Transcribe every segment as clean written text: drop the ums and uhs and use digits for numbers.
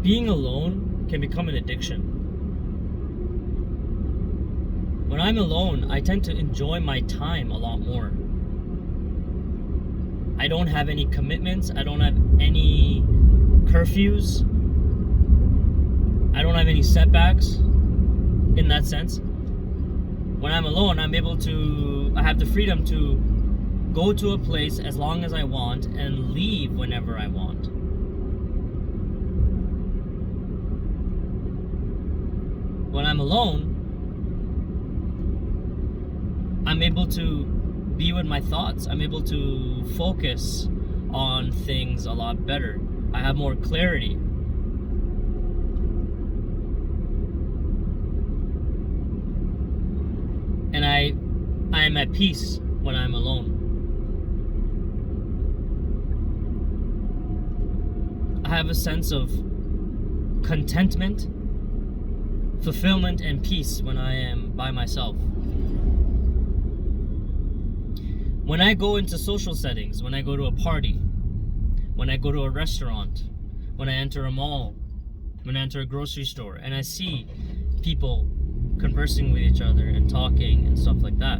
being alone can become an addiction. When I'm alone, I tend to enjoy my time a lot more. I don't have any commitments. I don't have any curfews. I don't have any setbacks in that sense. When I'm alone, I have the freedom to go to a place as long as I want and leave whenever I want. When I'm alone, I'm able to be with my thoughts. I'm able to focus on things a lot better. I have more clarity. And I am at peace when I'm alone. I have a sense of contentment, fulfillment, and peace when I am by myself. When I go into social settings, when I go to a party, when I go to a restaurant, when I enter a mall, when I enter a grocery store, and I see people conversing with each other and talking and stuff like that.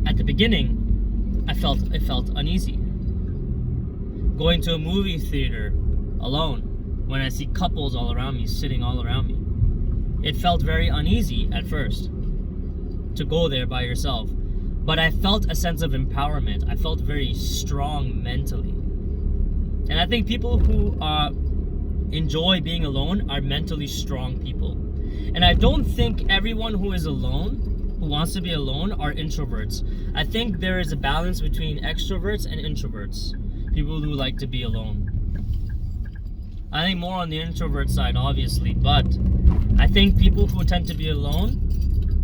At the beginning, it felt uneasy. Going to a movie theater alone, when I see couples all around me, sitting all around me, it felt very uneasy at first to go there by yourself. But I felt a sense of empowerment. I felt very strong mentally. And I think people who enjoy being alone are mentally strong people. And I don't think everyone who is alone, who wants to be alone, are introverts. I think there is a balance between extroverts and introverts. People who like to be alone. I think more on the introvert side, obviously, but I think people who tend to be alone,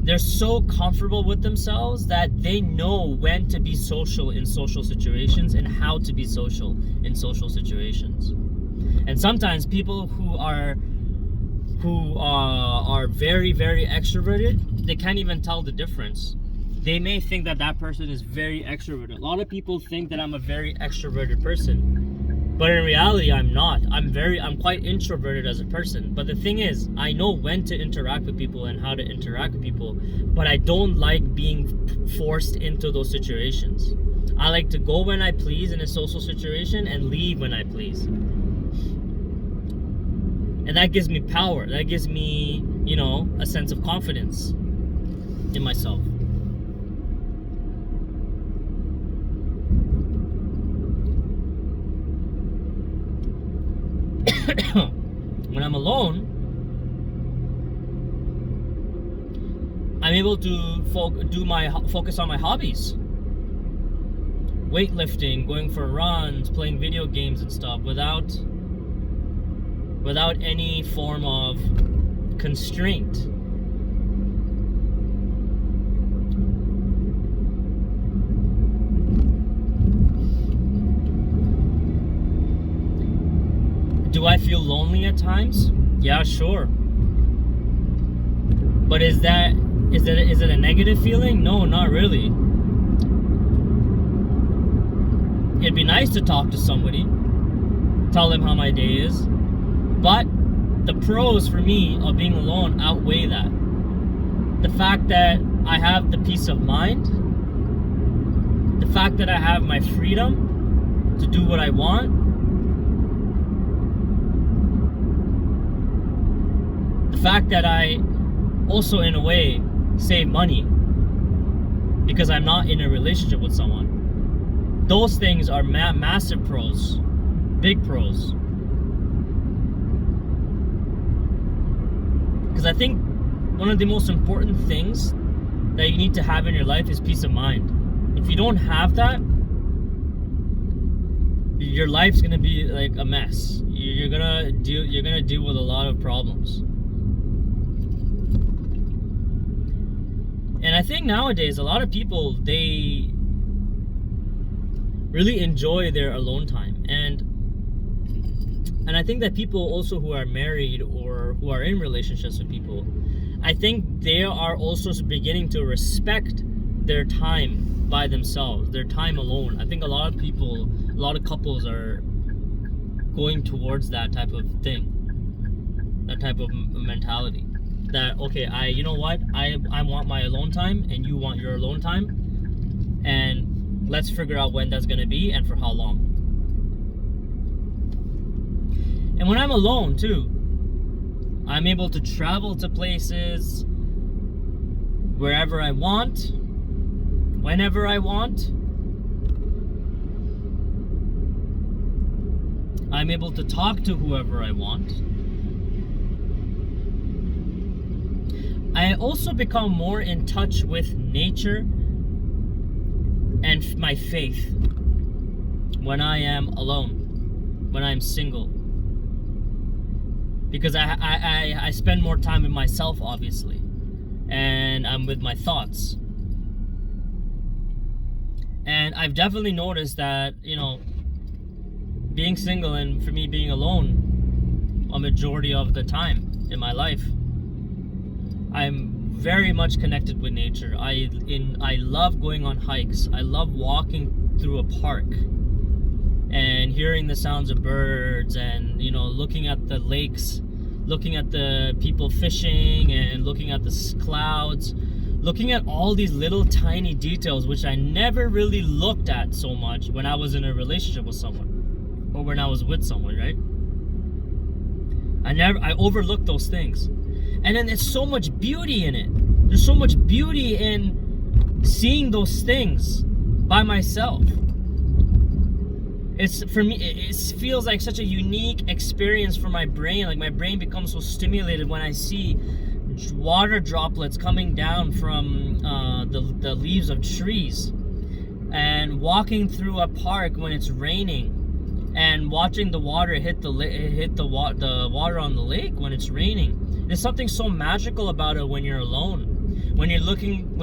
they're so comfortable with themselves that they know when to be social in social situations and how to be social in social situations. And sometimes people who are very, very extroverted, they can't even tell the difference. They may think that that person is very extroverted. A lot of people think that I'm a very extroverted person, but in reality, I'm not. I'm quite introverted as a person. But the thing is, I know when to interact with people and how to interact with people, but I don't like being forced into those situations. I like to go when I please in a social situation and leave when I please. And that gives me power. That gives me, a sense of confidence in myself. When I'm alone, I'm able to focus on my hobbies. Weightlifting, going for runs, playing video games and stuff without any form of constraint. Do I feel lonely at times? Yeah, sure. But is it a negative feeling? No, not really. It'd be nice to talk to somebody, tell them how my day is. But the pros for me of being alone outweigh that. The fact that I have the peace of mind, the fact that I have my freedom to do what I want, the fact that I also, in a way, save money because I'm not in a relationship with someone. Those things are massive pros, big pros. Because I think one of the most important things that you need to have in your life is peace of mind. If you don't have that, your life's gonna be like a mess. You're gonna deal with a lot of problems. And I think nowadays a lot of people, they really enjoy their alone time, and I think that people also who are married or who are in relationships with people, I think they are also beginning to respect their time by themselves, their time alone. I think a lot of people A lot of couples are going towards that type of thing, that type of mentality. That, okay, you know what, I want my alone time and you want your alone time, and let's figure out when that's going to be and for how long. And when I'm alone too, I'm able to travel to places wherever I want, whenever I want. I'm able to talk to whoever I want. I also become more in touch with nature and my faith when I am alone, when I'm single. Because I spend more time with myself, obviously. And I'm with my thoughts. And I've definitely noticed that, being single and for me being alone a majority of the time in my life, I'm very much connected with nature. I love going on hikes. I love walking through a park and hearing the sounds of birds and, looking at the lakes, looking at the people fishing and looking at the clouds, looking at all these little tiny details which I never really looked at so much when I was in a relationship with someone or when I was with someone, right? I overlooked those things. And then there's so much beauty in it. There's so much beauty in seeing those things by myself. For me, it feels like such a unique experience for my brain. Like my brain becomes so stimulated when I see water droplets coming down from the leaves of trees, and walking through a park when it's raining, and watching the water hit the water on the lake when it's raining. There's something so magical about it when you're alone. When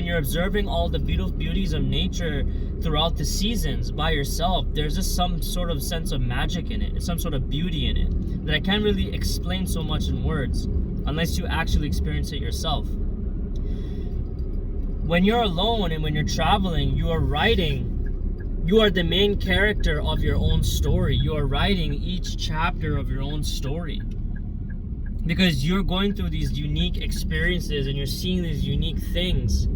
you're observing all the beauties of nature throughout the seasons by yourself, there's just some sort of sense of magic in it. It's some sort of beauty in it that I can't really explain so much in words unless you actually experience it yourself. When you're alone and when you're traveling, you are writing. You are the main character of your own story. You are writing each chapter of your own story. Because you're going through these unique experiences and you're seeing these unique things,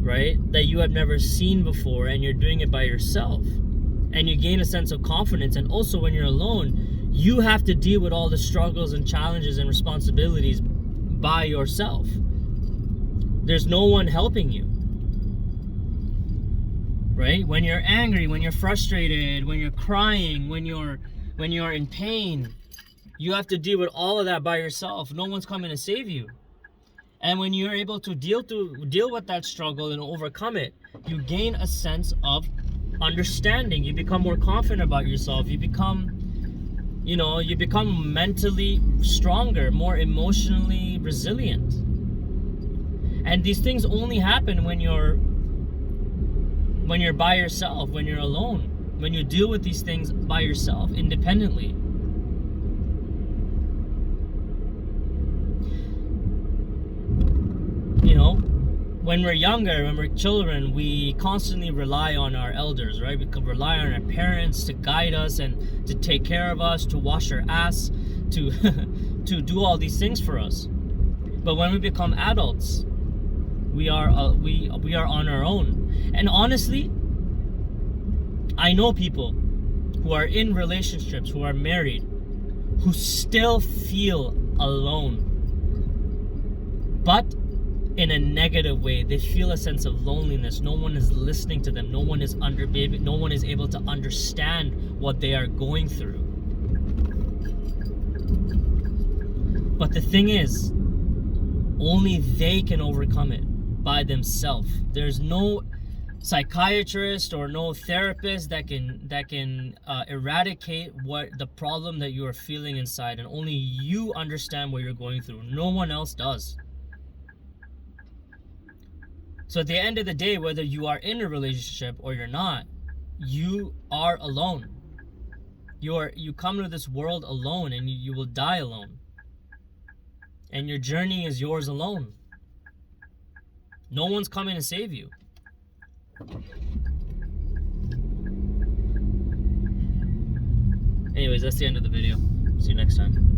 right, that you have never seen before, and you're doing it by yourself. And you gain a sense of confidence. And also when you're alone, you have to deal with all the struggles and challenges and responsibilities by yourself. There's no one helping you. Right? When you're angry, when you're frustrated, when you're crying, when you're in pain, you have to deal with all of that by yourself. No one's coming to save you. And when you're able to deal with that struggle and overcome it, you gain a sense of understanding. You become more confident about yourself. You become mentally stronger, more emotionally resilient. And these things only happen when you're by yourself, when you're alone, when you deal with these things by yourself, independently. When we're younger, when we're children, we constantly rely on our elders, right? We can rely on our parents to guide us and to take care of us, to wash our ass, to do all these things for us. But when we become adults, we are on our own. And honestly, I know people who are in relationships, who are married, who still feel alone. But in a negative way. They feel a sense of loneliness. No one is listening to them. No one is able to understand what they are going through. But the thing is, only they can overcome it by themselves. There's no psychiatrist or no therapist that can eradicate what the problem that you are feeling inside, and only you understand what you're going through. No one else does. So at the end of the day, whether you are in a relationship or you're not, you are alone. You come to this world alone, and you will die alone. And your journey is yours alone. No one's coming to save you. Anyways, that's the end of the video. See you next time.